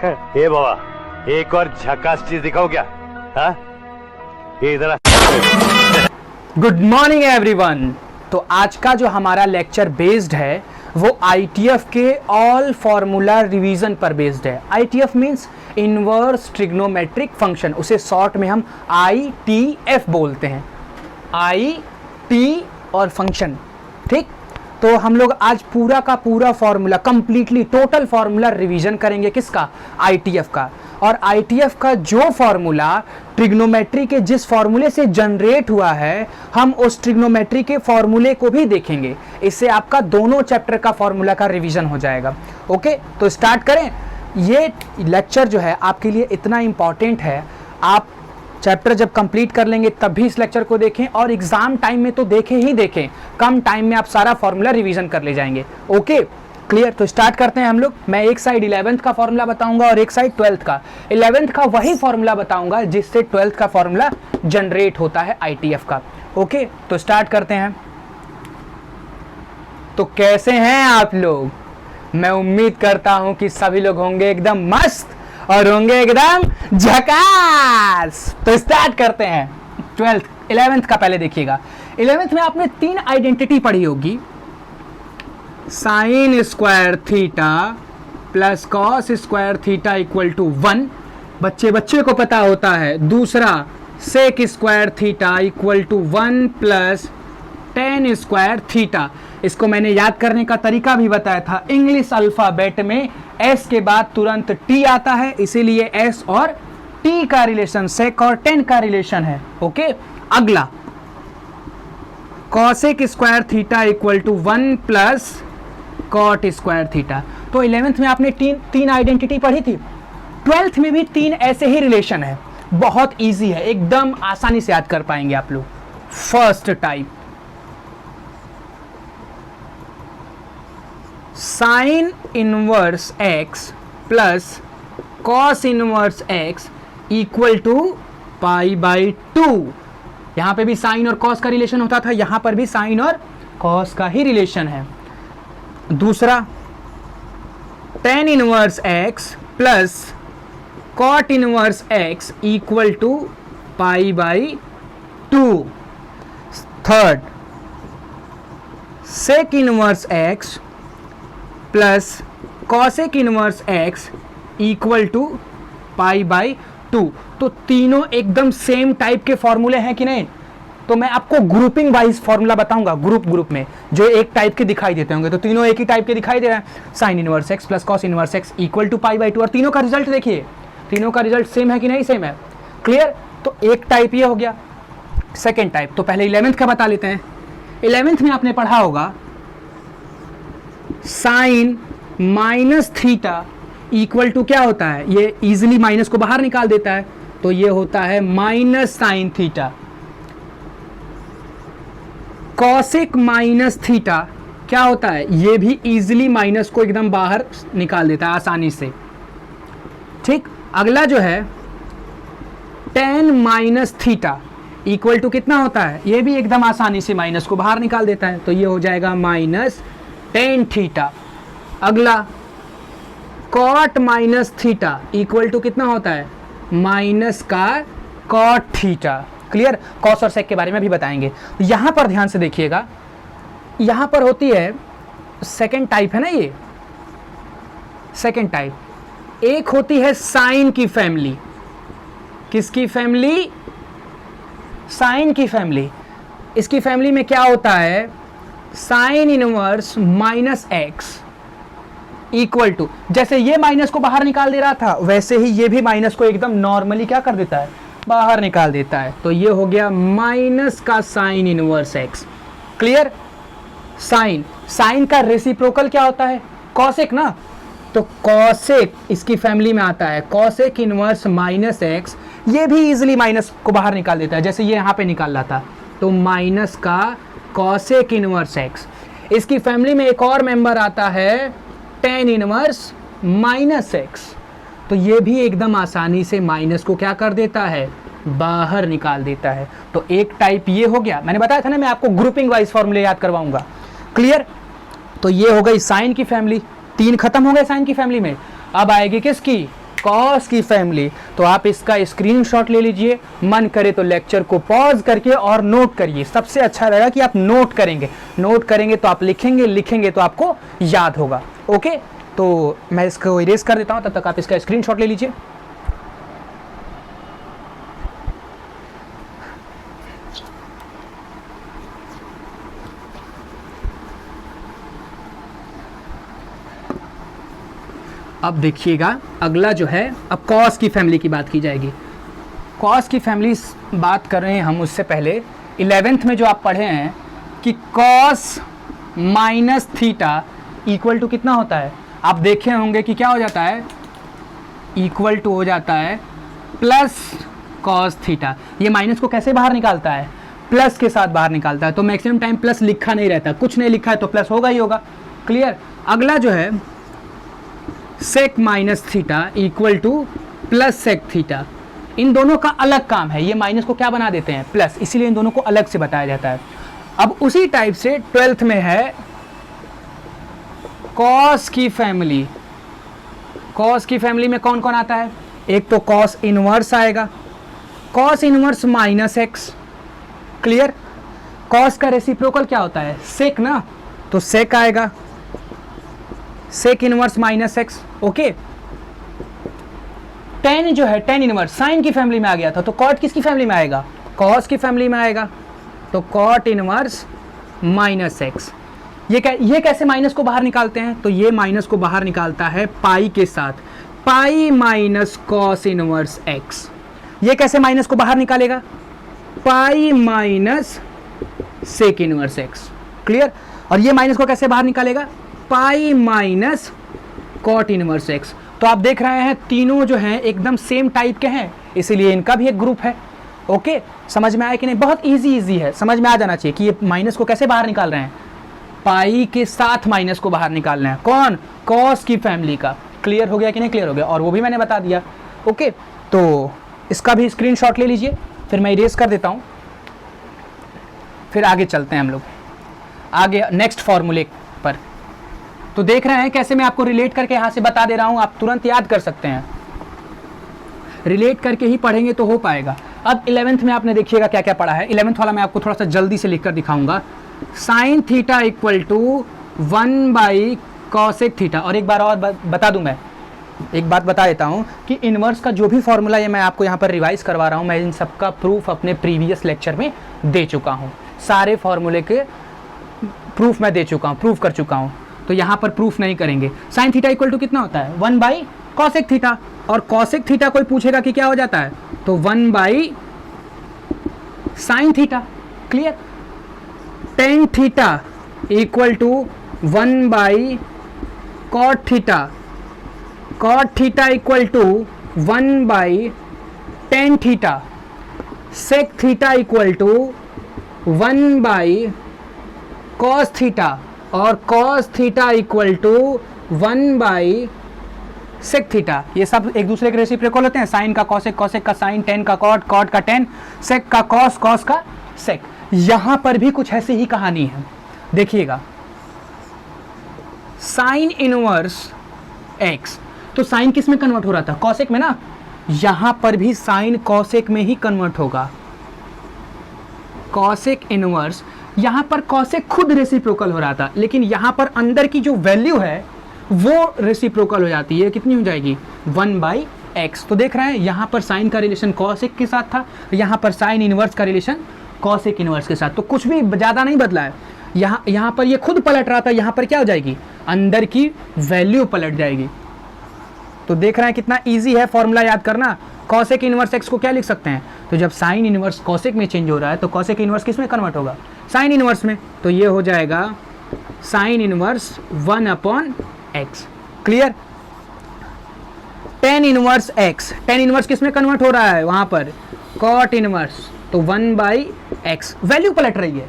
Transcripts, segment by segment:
ए बाबा, एक और झकास चीज दिखाओ क्या? हाँ, ये इधर। Good morning everyone. तो आज का जो हमारा लेक्चर बेस्ड है वो आईटीएफ के ऑल फार्मूला रिवीजन पर बेस्ड है। ITF means inverse trigonometric function, उसे शॉर्ट में हम आईटीएफ बोलते हैं। आई टी और फंक्शन, ठीक। तो हम लोग आज पूरा का पूरा formula completely total formula revision करेंगे। किसका? आईटीएफ का। और आईटीएफ का जो फार्मूला ट्रिग्नोमेट्री के जिस फार्मूले से जनरेट हुआ है, हम उस ट्रिग्नोमेट्री के फार्मूले को भी देखेंगे। इससे आपका दोनों चैप्टर का फार्मूला का रिवीजन हो जाएगा। ओके, तो स्टार्ट करें। ये लेक्चर जो है आपके लिए इतना इंपॉर्टेंट है, आप चैप्टर जब कंप्लीट कर लेंगे तब भी इस लेक्चर को देखें, और एग्जाम टाइम में तो देखें ही देखें, कम टाइम में आप सारा फार्मूला रिवीजन कर ले जाएंगे। Okay, clear. तो स्टार्ट करते हैं हम लोग। मैं एक साइड 11th का फार्मूला बताऊंगा और एक साइड 12th का। 11th का वही फार्मूला बताऊंगा जिससे 12th का फार्मूला जनरेट होता है आईटीएफ का। ओके, तो स्टार्ट करते हैं। तो कैसे हैं आप लोग? मैं उम्मीद करता हूं कि सभी लोग होंगे एकदम मस्त और होंगे एकदम झकास। तो स्टार्ट करते हैं 11th का। पहले देखिएगा, 11th में आपने 3 आइडेंटिटी पढ़ी होगी। Sine square theta plus cos square theta equal to 1, बच्चे को पता होता है। दूसरा sec square theta equal to 1 plus tan square theta. इसको मैंने याद करने का तरीका भी बताया था। इंग्लिश अल्फाबेट में एस के बाद तुरंत टी आता है, इसीलिए एस और टी का रिलेशन सेक और टेन का रिलेशन है। ओके, अगला cosec square theta equal to 1 plus cot square theta. तो 11th में आपने तीन आइडेंटिटी पढ़ी थी, 12th में भी 3 ऐसे ही रिलेशन है। बहुत इजी है, एकदम आसानी से याद कर पाएंगे आप लोग। First type, sine inverse x plus cos inverse x equal to pi by 2। यहां पे भी साइन और कॉस का रिलेशन होता था, यहां पर भी साइन और कॉस का ही रिलेशन है। दूसरा tan inverse x plus cot inverse x equal to pi by 2। Third sec inverse x plus cosec inverse x equal to pi by 2। तो तीनों एकदम सेम टाइप के फॉर्मूले हैं कि नहीं? तो मैं आपको ग्रुपिंग वाइज फॉर्मूला बताऊंगा, ग्रुप में जो एक टाइप के दिखाई देते होंगे। तो तीनों एक ही टाइप के दिखाई दे रहे हैं। Sine inverse x plus cos inverse x equal to pi by 2, और तीनों का रिजल्ट देखिए, तीनों का रिजल्ट सेम है कि नहीं? सेम है। क्लियर। तो एक टाइप ये हो गया। सेकेंड टाइप, तो पहले 11th का बता लेते हैं। 11th में आपने पढ़ा होगा sine minus theta equal to क्या होता है? ये इजिली माइनस को बाहर निकाल देता है, तो ये होता है minus sine theta. Cosec minus theta क्या होता है? ये भी इजिली माइनस को एकदम बाहर निकाल देता है आसानी से, ठीक। अगला जो है tan minus theta equal to कितना होता है? ये भी एकदम आसानी से माइनस को बाहर निकाल देता है, तो ये हो जाएगा माइनस टेन थीटा। अगला cot minus theta equal to कितना होता है? माइनस का कॉट थीटा। क्लियर। कॉस और सेक के बारे में भी बताएंगे। यहां पर ध्यान से देखिएगा, यहां पर होती है सेकेंड टाइप है ना, ये सेकेंड टाइप। एक होती है साइन की फैमिली। किसकी फैमिली? साइन की फैमिली। इसकी फैमिली में क्या होता है? Sine inverse minus x equal to, जैसे ये माइनस को बाहर निकाल दे रहा था, वैसे ही ये भी माइनस को एकदम नॉर्मली क्या कर देता है? बाहर निकाल देता है। तो ये हो गया माइनस का sine inverse x. Clear. Sine का रेसिप्रोकल क्या होता है? कॉसेक ना, तो कॉसेक इसकी फैमिली में आता है। कॉसेक इनवर्स माइनस एक्स, ये भी इजिली माइनस को बाहर निकाल देता है, जैसे ये यहाँ पे निकाल रहा था, तो माइनस का कॉसेक इनवर्स एक्स। इसकी फैमिली में एक और मेंबर आता है टेन इनवर्स माइनस एक्स, तो ये भी एकदम आसानी से माइनस को क्या कर देता है? बाहर निकाल देता है। तो एक टाइप ये हो गया। मैंने बताया था ना, मैं आपको ग्रुपिंग वाइज फॉर्मूले याद करवाऊंगा। क्लियर। तो ये हो गई साइन की फैमिली, 3 खत्म हो गए साइन की फैमिली में। अब आएगी किसकी? कॉस की फैमिली, तो आप इसका स्क्रीनशॉट ले लीजिए, मन करे तो लेक्चर को पॉज करके और नोट करिए। सबसे अच्छा रहेगा कि आप नोट करेंगे तो आप लिखेंगे तो आपको याद होगा। ओके, तो मैं इसको इरेज कर देता हूं, तब तक आप इसका स्क्रीनशॉट ले लीजिए। अब देखिएगा अगला जो है, अब कॉस की फैमिली की बात की जाएगी। कॉस की फैमिली बात कर रहे हैं हम, उससे पहले 11th में जो आप पढ़े हैं कि cos minus theta equal to कितना होता है, आप देखे होंगे कि क्या हो जाता है, इक्वल टू हो जाता है प्लस कॉस थीटा। ये माइनस को कैसे बाहर निकालता है, प्लस के साथ बाहर निकालता है। तो मैक्सिमम टाइम प्लस लिखा नहीं रहता, कुछ नहीं लिखा है तो प्लस होगा ही होगा। क्लियर। अगला जो है sec minus theta equal to plus sec theta. इन दोनों का अलग काम है, ये माइनस को क्या बना देते हैं, प्लस, इसीलिए इन दोनों को अलग से बताया जाता है। अब उसी टाइप से 12th में है कॉस की फैमिली। कॉस की फैमिली में कौन कौन आता है, एक तो कॉस इनवर्स आएगा, cos inverse minus x. Clear. Cos का रेसिप्रोकल क्या होता है, सेक ना, तो सेक आएगा, sec inverse minus x. Okay. Tan जो है, टेन इनवर्स साइन की फैमिली में आ गया था, तो कॉट किसकी फैमिली में आएगा, कॉस की फैमिली में आएगा, तो कॉट इनवर्स माइनस एक्स। ये कैसे माइनस को बाहर निकालते हैं, तो ये माइनस को बाहर निकालता है पाई के साथ, pi minus cos inverse x. ये कैसे माइनस को बाहर निकालेगा, pi minus sec inverse x. Clear. और ये माइनस को कैसे बाहर निकालेगा, pi minus cot inverse x. तो आप देख रहे हैं तीनों जो हैं एकदम सेम टाइप के हैं, इसीलिए इनका भी एक ग्रुप है। ओके, समझ में आया कि नहीं, बहुत इजी है, समझ में आ जाना चाहिए कि ये माइनस को कैसे बाहर निकाल रहे हैं, पाई के साथ माइनस को बाहर निकालना है। कौन, कॉस की फैमिली का। क्लियर हो गया कि नहीं, क्लियर हो गया, और वो भी मैंने बता दिया। ओके, तो इसका भी स्क्रीनशॉट ले लीजिए, फिर मैं इरेज कर देता हूँ, फिर आगे चलते हैं हम लोग आगे नेक्स्ट फॉर्मूले पर। तो देख रहे हैं कैसे मैं आपको रिलेट करके यहाँ से बता दे रहा हूँ, आप तुरंत याद कर सकते हैं, रिलेट करके ही पढ़ेंगे तो हो पाएगा। अब 11th में आपने देखिएगा क्या क्या पढ़ा है। 11th वाला मैं आपको थोड़ा सा जल्दी से लिख कर दिखाऊंगा। Sine theta equal to 1 by cosec theta. और एक बार और बता दूं, मैं एक बात बता देता हूं कि इनवर्स का जो भी फॉर्मूला ये मैं आपको यहाँ पर रिवाइज करवा रहा हूँ, मैं इन सबका प्रूफ अपने प्रीवियस लेक्चर में दे चुका हूँ, सारे फॉर्मूले के प्रूफ मैं दे चुका हूँ, प्रूफ कर चुका हूँ, तो यहाँ पर प्रूफ नहीं करेंगे। साइन थीटा इक्वल टू कितना होता है, 1 बाई कॉसेक थीटा, और कॉसेक थीटा कोई पूछेगा कि क्या हो जाता है, तो 1 by sine theta. Clear. Tan theta equal to 1 by cot theta, cot theta equal to 1 by tan theta, sec theta equal to 1 by cos theta, और cos theta equal to 1 by sec theta. ये सब एक दूसरे के reciprocal होते हैं, sign का cosec, cosec का साइन, टेन का कॉट, कॉट का टेन, सेक का कॉस, कॉस का सेक। यहां पर भी कुछ ऐसी ही कहानी है, देखिएगा। साइन इनवर्स एक्स, तो साइन किस में कन्वर्ट हो रहा था, कॉसेक में ना, यहां पर भी साइन कॉसेक में ही कन्वर्ट होगा, कॉसेक इनवर्स। यहां पर कॉसेक खुद रेसिप्रोकल हो रहा था, लेकिन यहां पर अंदर की जो वैल्यू है वो रेसिप्रोकल हो जाती है, कितनी हो जाएगी, 1 बाई एक्स। तो देख रहे हैं यहाँ पर साइन का रिलेशन कॉसेक के साथ था, यहाँ पर साइन इनवर्स का रिलेशन कॉसेक इनवर्स के साथ, तो कुछ भी ज़्यादा नहीं बदला है। यहाँ पर ये खुद पलट रहा था, यहाँ पर क्या हो जाएगी, अंदर की वैल्यू पलट जाएगी। तो देख रहे हैं कितना ईजी है फॉर्मूला याद करना। कॉसेक इनवर्स एक्स को क्या लिख सकते हैं, तो जब साइन इनवर्स कॉसेक में चेंज हो रहा है तो कॉसेक इनवर्स किस में कन्वर्ट होगा, साइन इनवर्स में, तो ये हो जाएगा sine inverse 1 upon x. Clear. Ten inverse x, tan inverse किस में कन्वर्ट हो रहा है, वहां पर कॉट इनवर्स, तो 1 बाई एक्स, वैल्यू पलट रही है,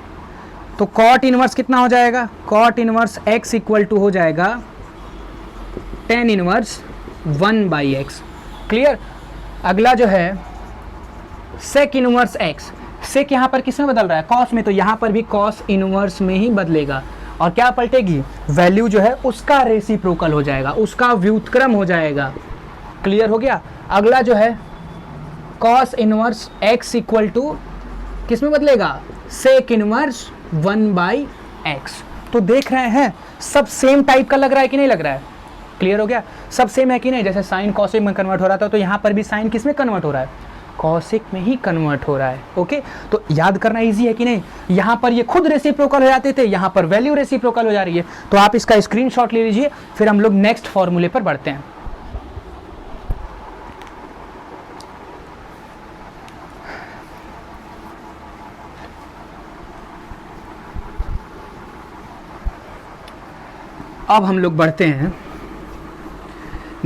तो कॉट इनवर्स कितना हो जाएगा, cot inverse x equal to हो जाएगा tan inverse 1 by x. Clear. अगला जो है सेक इनवर्स एक्स, सेक यहाँ पर किस में बदल रहा है, कॉस में, तो यहाँ पर भी कॉस इनवर्स में ही बदलेगा, और क्या पलटेगी, वैल्यू जो है उसका रेसिप्रोकल हो जाएगा, उसका व्युत्क्रम हो जाएगा। क्लियर हो गया। अगला जो है cos inverse x equal to किस में बदलेगा, सेक इनवर्स 1/x। तो देख रहे हैं सब सेम टाइप का लग रहा है कि नहीं लग रहा है, क्लियर हो गया, सब सेम है कि नहीं। जैसे साइन कॉसेक में कन्वर्ट हो रहा था तो यहाँ पर भी साइन किस में कन्वर्ट हो रहा है, कॉसेक में ही कन्वर्ट हो रहा है। ओके, तो याद करना इजी है कि नहीं। यहाँ पर ये खुद रेसिप्रोकल हो जाते थे, यहाँ पर वैल्यू रेसिप्रोकल हो जा रही है। तो आप इसका स्क्रीनशॉट ले लीजिए, फिर हम लोग नेक्स्ट फॉर्मूले पर बढ़ते हैं। अब हम लोग बढ़ते हैं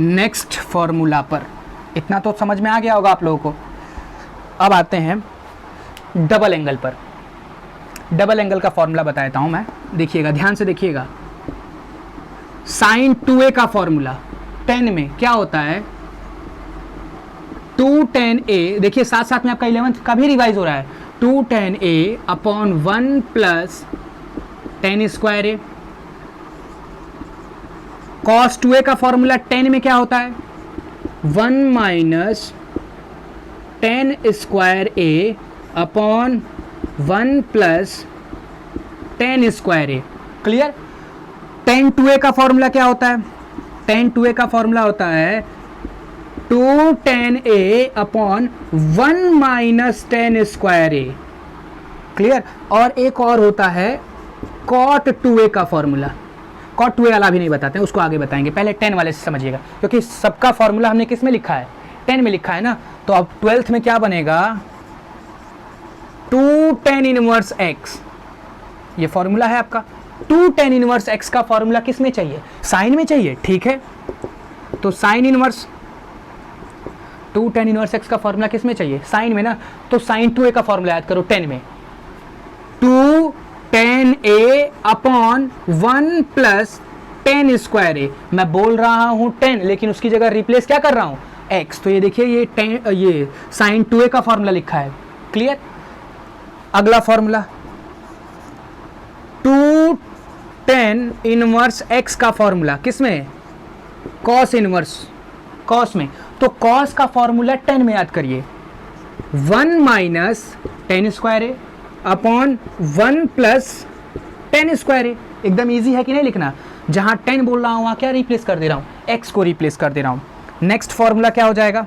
नेक्स्ट फॉर्मूला पर। इतना तो समझ में आ गया होगा आप लोगों को। अब आते हैं डबल एंगल पर। डबल एंगल का फॉर्मूला बताता हूं मैं, देखिएगा, ध्यान से देखिएगा। साइन 2a का फॉर्मूला tan में क्या होता है, 2 tan a, देखिए साथ साथ में आपका 11th का भी रिवाइज हो रहा है, 2 tan a upon 1 plus tan square a। cos 2a का फॉर्मूला tan में क्या होता है, 1 minus tan square a upon 1 plus tan square a। Clear. tan 2a का फॉर्मूला क्या होता है, tan 2a का फॉर्मूला होता है 2 tan a upon 1 minus tan square a। Clear. और एक और होता है cot 2a का फॉर्मूला। cot 2a वाला भी नहीं बताते हैं, उसको आगे बताएंगे, पहले tan वाले से समझिएगा, क्योंकि सबका फॉर्मूला हमने किस में लिखा है, tan में लिखा है ना। तो अब 12th में क्या बनेगा, 2 tan इनवर्स x, ये फॉर्मूला है आपका। 2 tan इनवर्स x का फॉर्मूला किस में चाहिए, साइन में चाहिए, ठीक है। तो sine inverse 2 tan inverse x का फॉर्मूला किस में चाहिए, साइन में ना। तो साइन 2a का फॉर्मूला याद करो tan में, 2 tan a upon 1 plus tan square a। मैं बोल रहा हूं 10, लेकिन उसकी जगह रिप्लेस क्या कर रहा हूं, x। तो ये देखिए ये साइन 2a का फॉर्मूला लिखा है। क्लियर। अगला फॉर्मूला 2 tan इनवर्स x का फॉर्मूला किसमें, cos इनवर्स, cos में। तो cos का फॉर्मूला tan में याद करिए, 1 minus tan square a upon 1 plus tan square a। एकदम इजी है कि नहीं लिखना। जहां 10 बोल रहा हूं वहां क्या रिप्लेस कर दे रहा हूं, x को रिप्लेस कर दे रहा हूं। नेक्स्ट फॉर्मूला क्या हो जाएगा,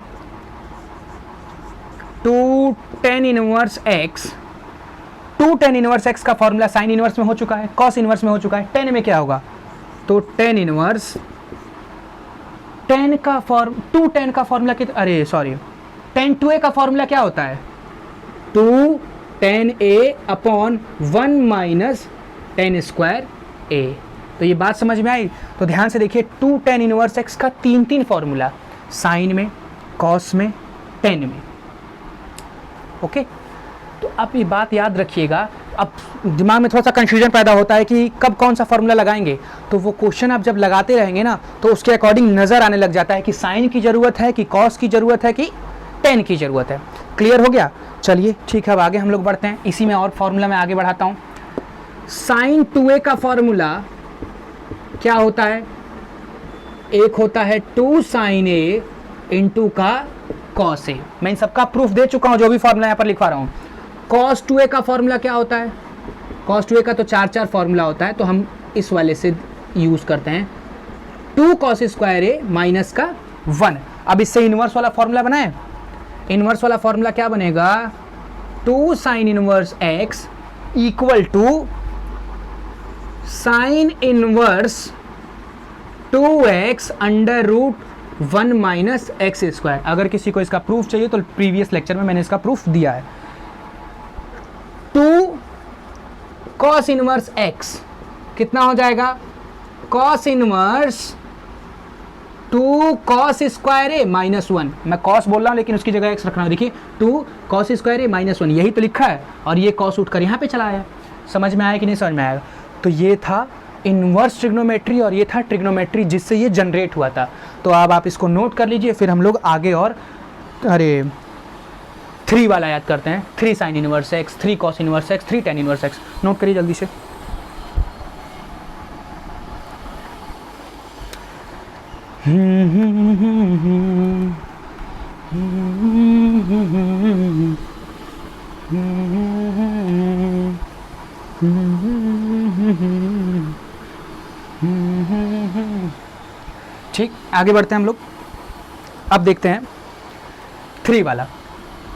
2 tan inverse x। 2 tan inverse x का फॉर्मूला साइन इनवर्स में हो चुका है, cos इनवर्स में हो चुका है, tan में क्या होगा, तो tan इनवर्स 10 का फॉर्म 2 tan का फॉर्मूला अरे सॉरी, tan 2a का फॉर्मूला क्या होता है, 2 tan a upon 1 minus tan square a। तो ये बात समझ में आई। तो ध्यान से देखिए, 2 tan इनवर्स x का 3 फॉर्मूला, साइन में, cos में, tan में। ओके, तो अब ये बात याद रखिएगा। अब दिमाग में थोड़ा सा कंफ्यूजन पैदा होता है कि कब कौन सा फॉर्मूला लगाएंगे, तो वो क्वेश्चन आप जब लगाते रहेंगे ना तो उसके अकॉर्डिंग नज़र आने लग जाता है कि साइन की ज़रूरत है कि cos की ज़रूरत है कि tan की ज़रूरत है। क्लियर हो गया। चलिए ठीक है, अब आगे हम लोग बढ़ते हैं। इसी में और फॉर्मूला मैं आगे बढ़ाता हूँ। साइन 2a का फॉर्मूला क्या होता है, एक होता है 2 sin a इंटू का cos a। मैं इन सबका प्रूफ दे चुका हूँ, जो भी फॉर्मूला यहाँ पर लिखवा रहा हूँ। cos 2a का फॉर्मूला क्या होता है, cos 2a का तो 4 फॉर्मूला होता है, तो हम इस वाले से यूज़ करते हैं 2 cos स्क्वायर a माइनस का 1। अब इससे इनवर्स वाला फॉर्मूला बनाए, इनवर्स वाला फॉर्मूला क्या बनेगा, 2 sin inverse x equal to sine inverse 2x under root 1 minus x square. अगर किसी को इसका प्रूफ चाहिए तो प्रीवियस लेक्चर में मैंने इसका प्रूफ दिया है। 2 cos इनवर्स x कितना हो जाएगा, cos inverse 2 cos square a minus 1। मैं cos बोल रहा हूँ लेकिन उसकी जगह x रखना है। देखिए 2 cos स्क्वायर a माइनस 1, यही तो लिखा है, और ये cos उठकर यहाँ पे चला आया। समझ में आया कि नहीं समझ में आएगा। तो ये था इन्वर्स ट्रिग्नोमेट्री और ये था ट्रिग्नोमेट्री जिससे ये जनरेट हुआ था। तो अब आप इसको नोट कर लीजिए, फिर हम लोग आगे और 3 वाला याद करते हैं। 3 sign inverse x, 3 cos inverse x, 3 ten inverse x. Note करिए जल्दी से। आगे बढ़ते हैं हम लोग। अब देखते हैं 3 वाला।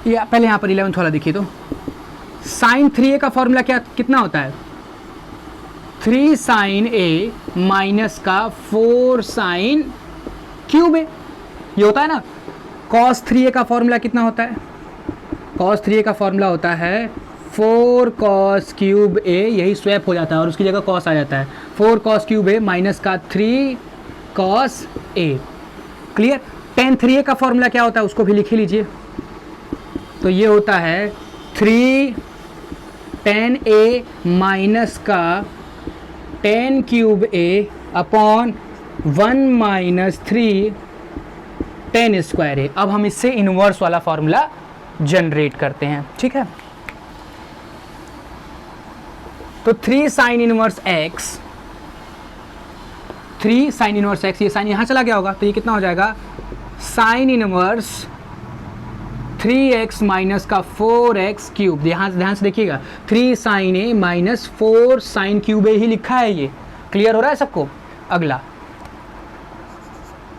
ये पहले यहाँ पर 11th वाला देखिए तो साइन 3a का फॉर्मूला क्या कितना होता है? 3 साइन a माइनस का 4 साइन क्यूब a, ये होता है ना। cos 3a का फॉर्मूला कितना होता है? cos 3a का फॉर्मूला होता है 4 cos क्यूब a, यही स्वैप हो जाता है और उसकी जगह cos आ जाता है। 4 cos क्यूब a माइनस का 3 cos a। Clear? tan 3a का फॉर्मूला क्या होता है उसको भी लिख ही लीजिए। तो ये होता है 3 tan a माइनस का tan cube a upon 1 minus 3 tan square a। अब हम इससे इनवर्स वाला फॉर्मूला जनरेट करते हैं, ठीक है। तो 3 sine inverse x, 3 sine inverse x, ये साइन यहाँ चला गया होगा तो ये कितना हो जाएगा? साइन इनवर्स 3x माइनस का 4x क्यूब। यहाँ ध्यान से देखिएगा 3 sine a minus 4 sine cube a ही लिखा है। ये क्लियर हो रहा है सबको? अगला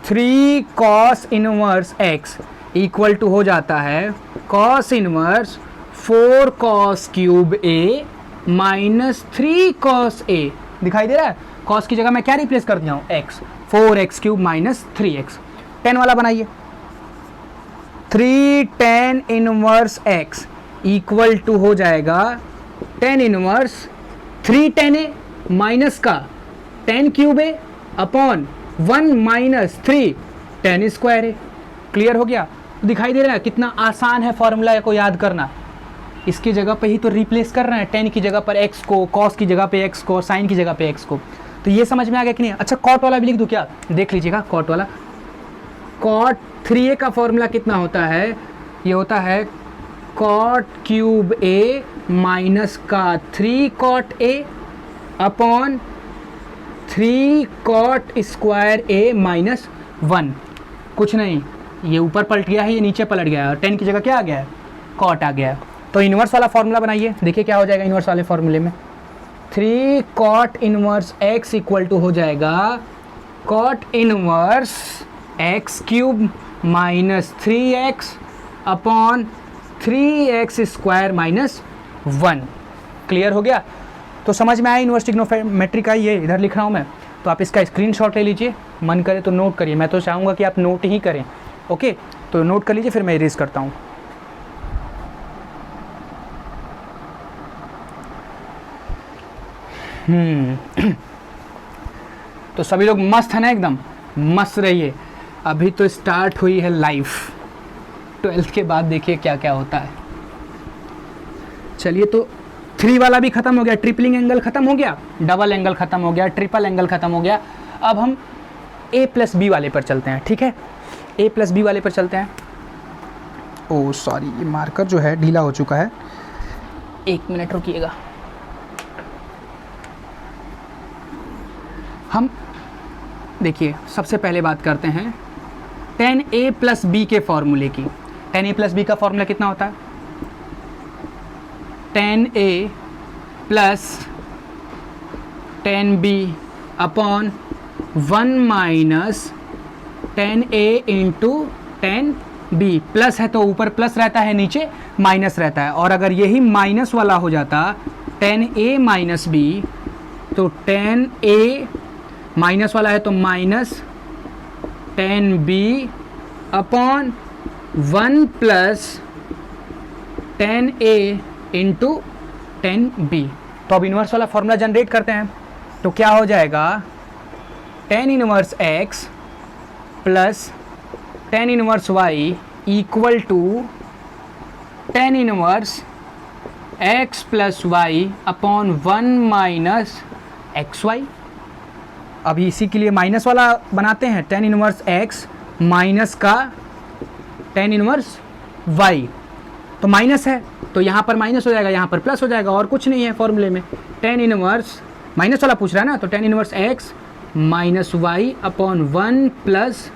3 cos inverse x equal to हो जाता है cos inverse 4 cos cube a minus 3 cos a। दिखाई दे रहा है? cos की जगह मैं क्या रिप्लेस कर दिया हूँ? x, 4x cube minus 3x। tan वाला बनाइए। 3 tan inverse x equal to हो जाएगा tan inverse 3 tan a minus का tan cube a upon 1 minus 3 tan square a। Clear हो गया? दिखाई दे रहा है कितना आसान है फॉर्मूला को याद करना। इसकी जगह पे ही तो रिप्लेस कर रहे हैं, tan की जगह पर x को, cos की जगह पे x को, sin की जगह पे x को। तो ये समझ में आ गया कि नहीं? अच्छा cot वाला भी लिख दूं क्या? देख लीजिएगा cot वाला। cot 3a का फॉर्मूला कितना होता है? ये होता है cot क्यूब a माइनस का 3 cot a upon 3 cot square a minus 1। कुछ नहीं, ये ऊपर पलट गया है, ये नीचे पलट गया है और 10 की जगह क्या आ गया है? cot आ गया है। तो इन्वर्स वाला फॉर्मूला बनाइए, देखिए क्या हो जाएगा इन्वर्स वाले फॉर्मूले में। 3 cot inverse x equal to हो जाएगा cot inverse x cube minus 3x upon 3x square minus 1। Clear हो गया? तो समझ में आया इन्वर्स ट्रिग्नोमेट्री का? ये इधर लिख रहा हूँ मैं, तो आप इसका स्क्रीनशॉट ले लीजिए, मन करे तो नोट करिए। मैं तो चाहूँगा कि आप नोट ही करें, ओके? तो नोट कर लीजिए, फिर मैं इरेज करता हूँ। तो सभी लोग मस्त है ना? एकदम मस्त रहिए। अभी तो स्टार्ट हुई है लाइफ, 12th के बाद देखिए क्या क्या होता है। चलिए, तो 3 वाला भी खत्म हो गया, ट्रिपलिंग एंगल खत्म हो गया, डबल एंगल खत्म हो गया, ट्रिपल एंगल खत्म हो गया। अब हम a प्लस बी वाले पर चलते हैं, ठीक है? a प्लस बी वाले पर चलते हैं। ओह सॉरी, ये मार्कर जो है ढीला हो चुका है, 1 मिनट रुकिएगा। हम देखिए सबसे पहले बात करते हैं tan a प्लस बी के फॉर्मूले की। tan a प्लस बी का फॉर्मूला कितना होता है? tan a plus tan b upon 1 minus tan a into tan b। Plus है तो ऊपर प्लस रहता है, नीचे माइनस रहता है। और अगर यही माइनस वाला हो जाता tan a माइनस b, तो tan a माइनस वाला है तो minus tan b upon 1 plus tan a into tan b। तो अब इन्वर्स वाला फॉर्मूला जनरेट करते हैं। तो क्या हो जाएगा? tan inverse x plus tan inverse y equal to tan inverse x plus y upon 1 minus xy। अभी इसी के लिए माइनस वाला बनाते हैं, tan इनवर्स x माइनस का tan इनवर्स y। तो माइनस है तो यहाँ पर माइनस हो जाएगा, यहाँ पर प्लस हो जाएगा, और कुछ नहीं है फॉर्मूले में। tan इनवर्स माइनस वाला पूछ रहा है ना, तो tan inverse x minus y upon 1 plus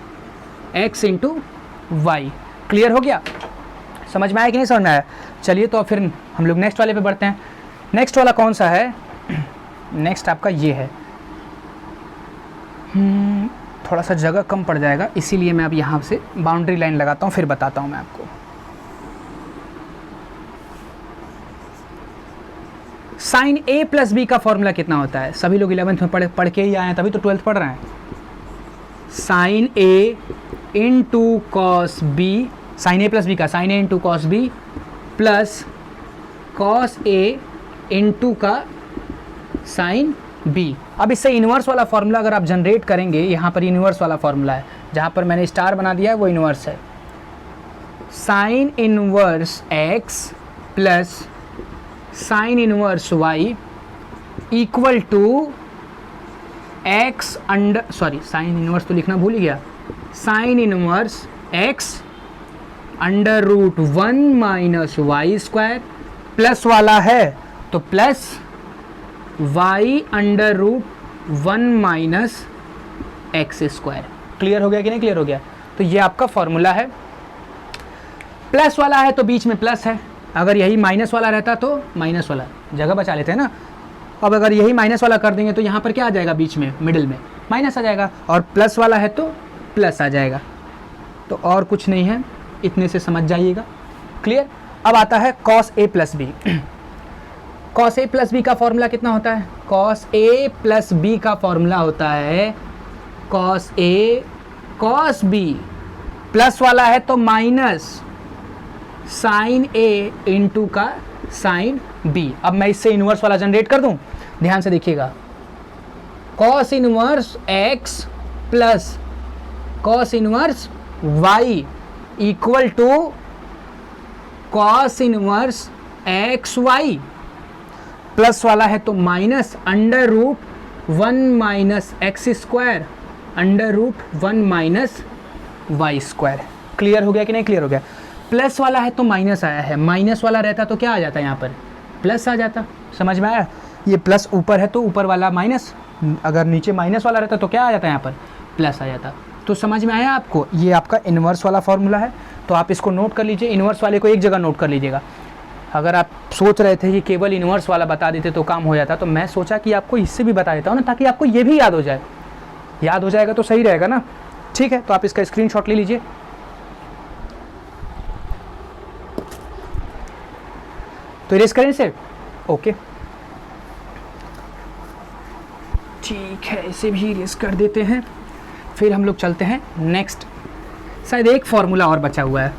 x into y. Clear हो गया? समझ में आया कि नहीं समझ में आया? चलिए, तो फिर हम लोग नेक्स्ट वाले पे बढ़ते हैं। नेक्स्ट वाला कौन सा है? नेक्स्ट आपका ये है, थोड़ा सा जगह कम पड़ जाएगा, इसीलिए मैं अब यहाँ से बाउंड्री लाइन लगाता हूँ, फिर बताता हूँ मैं आपको। साइन ए प्लस बी का फॉर्मूला कितना होता है? सभी लोग 11th में पढ़ के ही आए हैं, तभी तो 12th पढ़ रहे हैं। Sine a into cos b, sine a plus b का sine a into cos b plus cos a into का साइन बी। अब इससे इन्वर्स वाला फॉर्मूला अगर आप जनरेट करेंगे, यहाँ पर इन्वर्स वाला फॉर्मूला है, जहाँ पर मैंने स्टार बना दिया है वो इन्वर्स है। Sine inverse x plus sine inverse y equal to x under, sorry sine inverse तो लिखना भूल गया, sine inverse x under root 1 minus y square, plus वाला है तो plus y under root 1 minus x square. Clear हो गया कि नहीं क्लियर हो गया? तो ये आपका फॉर्मूला है। प्लस वाला है तो बीच में प्लस है, अगर यही माइनस वाला रहता तो माइनस वाला, जगह बचा लेते हैं ना। अब अगर यही माइनस वाला कर देंगे तो यहाँ पर क्या आ जाएगा? बीच में मिडिल में माइनस आ जाएगा, और प्लस वाला है तो प्लस आ जाएगा। तो और कुछ नहीं है, इतने से समझ जाइएगा। क्लियर? अब आता है cos A plus B. Cos A plus b का फॉर्मूला कितना होता है? कॉस ए प्लस बी का फॉर्मूला होता है cos A cos b, plus वाला है तो माइनस साइन ए इंटू का साइन बी। अब मैं इससे इन्वर्स वाला जनरेट कर दूं, ध्यान से देखिएगा। Cos inverse x plus cos inverse y equal to cos inverse x y, plus वाला है तो minus under root 1 minus x square under root 1 minus y square. Clear हो गया कि नहीं क्लियर हो गया? प्लस वाला है तो माइनस आया है, माइनस वाला रहता तो क्या आ जाता है? यहाँ पर प्लस आ जाता। समझ में आया? ये प्लस ऊपर है तो ऊपर वाला माइनस, अगर नीचे माइनस वाला रहता तो क्या आ जाता है? यहाँ पर प्लस आ जाता। तो समझ में आया आपको? ये आपका इन्वर्स वाला फॉर्मूला है, तो आप इसको नोट कर लीजिए। इन्वर्स वाले को एक जगह नोट कर लीजिएगा। अगर आप सोच रहे थे कि केवल इन्वर्स वाला बता देते तो काम हो जाता, तो मैं सोचा कि आपको इससे भी बता देता हूँ ना, ताकि आपको ये भी याद हो जाए। याद हो जाएगा तो सही रहेगा ना। ठीक है, तो आप इसका स्क्रीनशॉट ले लीजिए। तो इरेज करें इसे। ओके ठीक है, इसे भी इरेज कर देते हैं। फिर हम लोग चलते हैं नेक्स्ट। शायद एक फॉर्मूला और बचा हुआ है,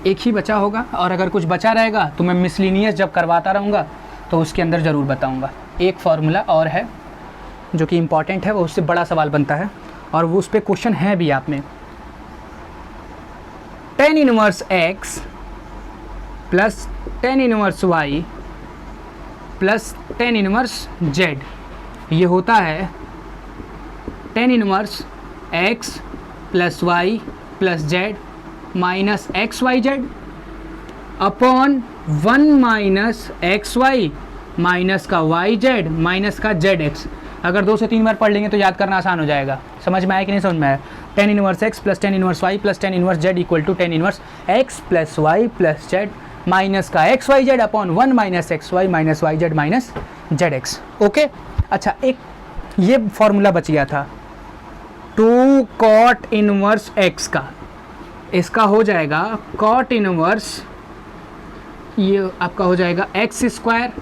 एक ही बचा होगा, और अगर कुछ बचा रहेगा तो मैं मिसलिनियस जब करवाता रहूँगा तो उसके अंदर ज़रूर बताऊँगा। एक फार्मूला और है जो कि इम्पॉर्टेंट है, वो उससे बड़ा सवाल बनता है, और वो उस पर क्वेश्चन है भी आप में। tan inverse x plus tan inverse y plus tan inverse z, ये होता है tan inverse x plus y plus z minus x y z upon 1 minus x y minus का वाई जेड माइनस का z x. अगर 2 से 3 बार पढ़ लेंगे तो याद करना आसान हो जाएगा। समझ में आया कि नहीं समझ में आया? tan inverse x plus tan inverse y plus tan inverse z equal to tan inverse x plus y plus z minus का x y z upon 1 minus x y minus y z minus z x. Okay, अच्छा एक ये formula बच गया था 2 cot inverse x का, इसका हो जाएगा cot इनवर्स, ये आपका हो जाएगा एक्स स्क्वायर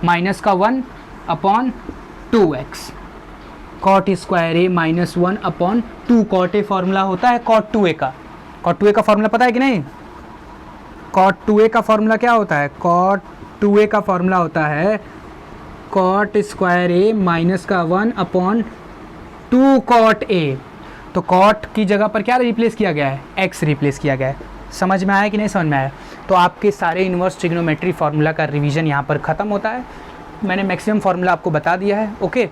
माइनस का 1 upon 2x, cot square A minus 1 upon 2। cot a formula होता है cot 2a का। cot 2a का फॉर्मूला पता है कि नहीं? cot 2a का फॉर्मूला क्या होता है? cot 2a का फॉर्मूला होता है cot स्क्वायर ए माइनस का 1 अपॉन 2 cot a। तो cot की जगह पर क्या रिप्लेस किया गया है? x रिप्लेस किया गया है। समझ में आया कि नहीं समझ में आया? तो आपके सारे इन्वर्स ट्रिग्नोमेट्री फार्मूला का रिवीजन यहाँ पर ख़त्म होता है। मैंने मैक्सिमम फार्मूला आपको बता दिया है। ओके,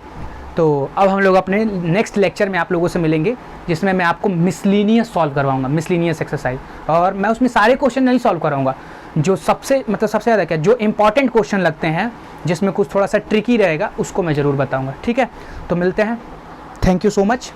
तो अब हम लोग अपने नेक्स्ट लेक्चर में आप लोगों से मिलेंगे, जिसमें मैं आपको मिसलिनियस सॉल्व करवाऊंगा, मिसलिनियस एक्सरसाइज। और मैं उसमें सारे क्वेश्चन नहीं सॉल्व कराऊंगा, जो सबसे सबसे ज़्यादा क्या, जो इंपॉर्टेंट क्वेश्चन लगते हैं जिसमें कुछ थोड़ा सा ट्रिकी रहेगा, उसको मैं ज़रूर बताऊँगा। ठीक है, तो मिलते हैं। Thank you so much.